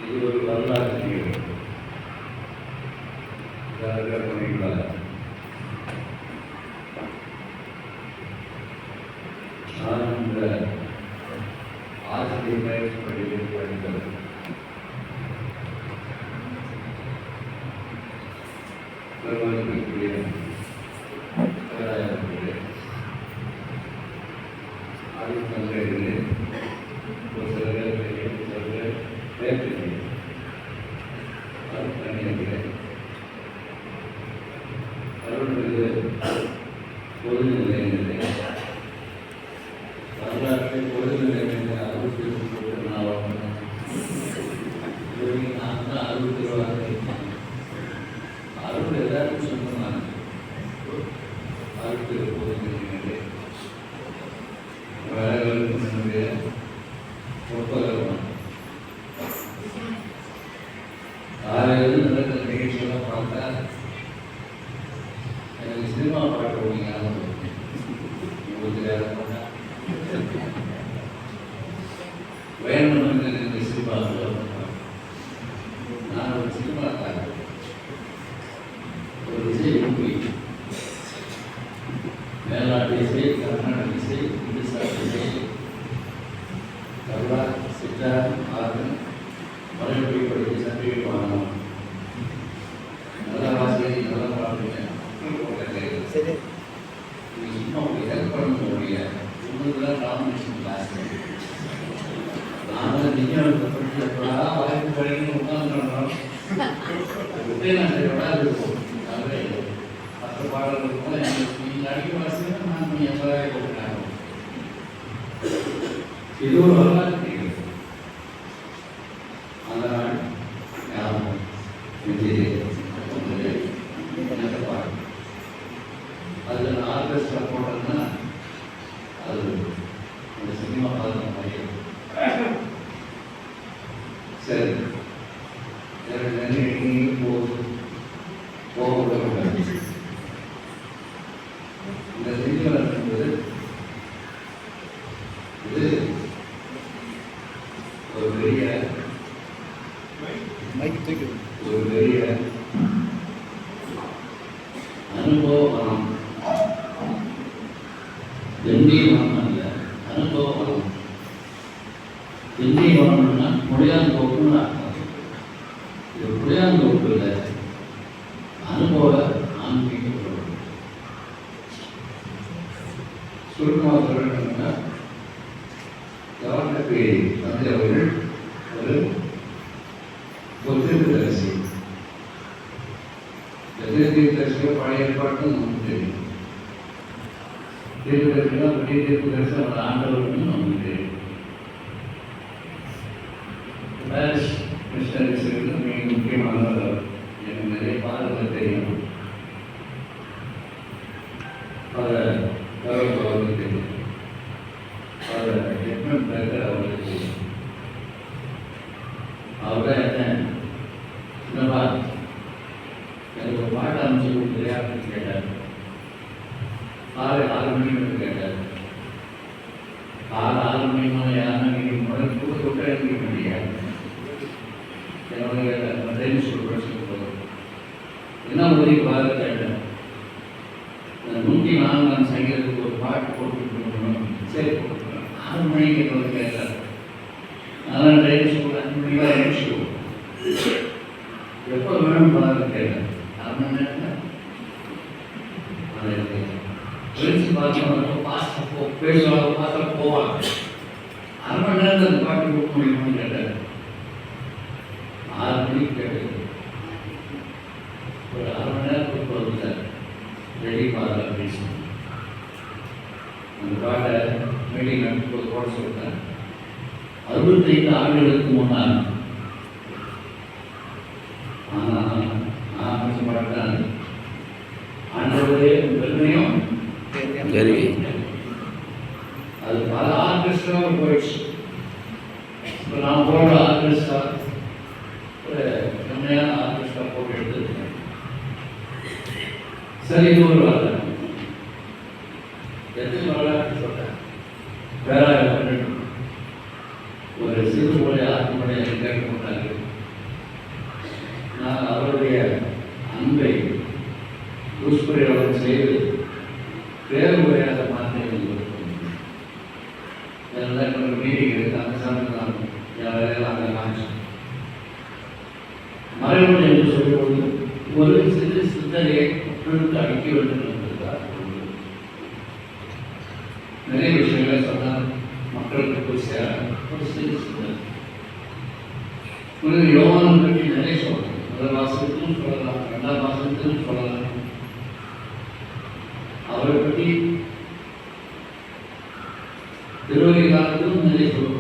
இது ஒரு வரலாற்று நிகழ்வு. நான் இந்த ஆசிரியர் பயிற்சி பள்ளியில் படித்தது பெருமதிப்பிற்குரிய பேராயர்களே, ஆய்வு தந்தைகளே, ஒரு சில பேர் சில பேர் பேர்களே, அருட்கணியர்களே, அருள்மிகு பொது நிலையங்களே, வரலாற்றை பொது நிலையங்களை 64 நான் தான் 67 அருள் எல்லாருக்கும் சொந்தமான அருள் பொது நிலையங்களே, வேலைகளுக்கும் என்னுடைய ஒப்பதமான காலையில் நடக்கிற நிகழ்ச்சியெல்லாம் பார்த்தா எனக்கு சினிமா பாட்டு ஓடிங்க உங்களுக்கு வேலை பண்ணா வேணும் இந்த சினிமாவில் நான் ஒரு சினிமா தாங்க ஒரு இசை ஊக்குவி மேலாட்டு இசை, கர்நாடக இசை, இந்துஸ்தானி இசை, கர்வா, சித்தார், ஆர்வன், மலையொழி படித்து சர்டிஃபிகேட் வாங்கணும். நல்லா வாசிக்க நல்லா பாடுறீங்க. சரி, நீங்கள் சும்மா உங்களுக்கு ஹெல்ப் பண்ண முடியல. உங்களுக்குலாம் காம்படிஷன் கிளாஸ் நாங்கள் நீங்கள் படிச்சப்படா வாய்ப்பு படிக்கணும் உட்காந்துறோம். நான் சரி விடாது இருக்கும். மற்ற பாடல்களுக்கும் எங்களுக்கு நீங்கள் அடிக்க வாசினா நான் நீங்கள் எவ்வளோ கொடுக்குறாங்க. இது ஒரு வரலாற்று நிகழ்வு. அந்த நாள் ஞாபகம் எனக்கு பாடு. அதில் நான் ஆர்கெஸ்ட்ரா போட்டேன்னா அது அந்த சினிமா பார்த்த மாதிரி. சரி, எங்கேயும் போக விடக்கூடாது. இந்த சினிமா என்பது இது ஒரு பெரிய அனுபவம். திண்டிவனம் அல்ல, அனுபவம். திண்டிவனம்னா புளியாந்தோப்புன்னு அர்த்தம். இது புளியாந்தோப்பு இல்லை, அனுபவ ஆன்மீக உறவு. சுருக்கமாக சொல்லணும்னா கவர்னருக்கு தந்தை அவர்கள் ஒரு தீர்க்கதரிசி. தீர்க்கதரிசியோ பழைய ஏற்பாடும் நமக்கு தெரியும். தீர்க்கதரிசினா பெரிய தீர்க்கதரிசி அவர் ஆண்டவர்னு நமக்கு தெரியும். பேரிஷ் மிஷனரிஸ்க்கு மிக முக்கியமானவர். எனக்கு நிறைய பாடல்கள் தெரியும். அதை கௌரவ அவர்களுக்கு தெரியும். அதை எட்மண்ட் பேக்கர் அவர்களுக்கு தெரியும். அவரை என்ன என்னப்பா எனக்கு ஒரு பாட்டு அமைச்சு கொடுக்குறியா அப்படின்னு கேட்டார். 6 மணிக்கு கேட்டார். 6 மணிக்கு யாருன்னா நீங்கள் முதல் கொடுக்க எழுதிக்க முடியாது. என்னுடைய ட்ரெயின் ஸ்கூல் படிச்சுட்டு போதும் என்ன உதவி பாரு கேட்டேன். 104 சங்கீதத்துக்கு ஒரு பாட்டு போட்டு கொடுக்கணும். சரி கொடுக்குறேன். 6 மணிக்கு என்னோட கேட்டார். அதனால் ட்ரெயின் ஸ்கூல் 5 மணிக்கு தான் எழுச்சி எப்போ வேணும் பாரு கேட்டேன். 6 மணி நேரத்தில் ஃப்ரெண்ட்ஸ் பார்த்தோம் பாஸ்ட் பேசுவாங்க, பார்த்தா போவாங்க. 6 மணி நேரத்தில் அந்த பாட்டு கொடுக்க முடியுமான்னு கேட்டார். 6 மணிக்கு கேட்டது. ஒரு 1/2 மணி நேரத்துக்கு போகிறது ரெடி பாரு அப்படின்னு அந்த பாட்டை மீட்டிங் நடத்தும்போது போட சொல்லிட்டேன். 65 ஆண்டுகளுக்கு முன்னால் நான் பேச மாட்டேன். ஆண்டவரே பெருமையும் அது பல ஆர்கெஸ்ட்ராவும் போயிடுச்சு. இப்போ நான் போடுற ஆர்கெஸ்ட்ரா ஒரு செம்மையான ஆர்கெஸ்ட்ரா போட்டு எடுத்துருக்கேன். சரி, இது ஒரு வார்த்தை எத்தனை வரலாற்று சொல்கிறேன். பேராய ஒரு சிறு மொழி ஆத்ம மொழியை கேட்க மாட்டாங்க. அவருடைய அன்பை துஷ்பிரயோகம் செய்து வேறு முறையாக மாற்றி மீட்டிங் எடுத்து அந்த சமயத்தில் நான் என் வேலையில் அங்கே காமிச்சு மறைமுறை என்று சொல்லும்போது ஒரு சிறு சிந்தனையை மக்களுக்கு அளிக்க வேண்டும் என்பதுதான் நிறைய விஷயங்களை சொன்னால் மக்களுக்கு போய் சேர ஒரு சிறு சிந்தனை. யோவான் பற்றி நிறைய சொல்லலாம். முதல் வாசகத்திலும் சொல்லலாம், 2ஆம் வாசகத்திலும் சொல்லலாம். அவரை பற்றி திருவள்ளி காலத்திலும் நிறைய சொல்லலாம்.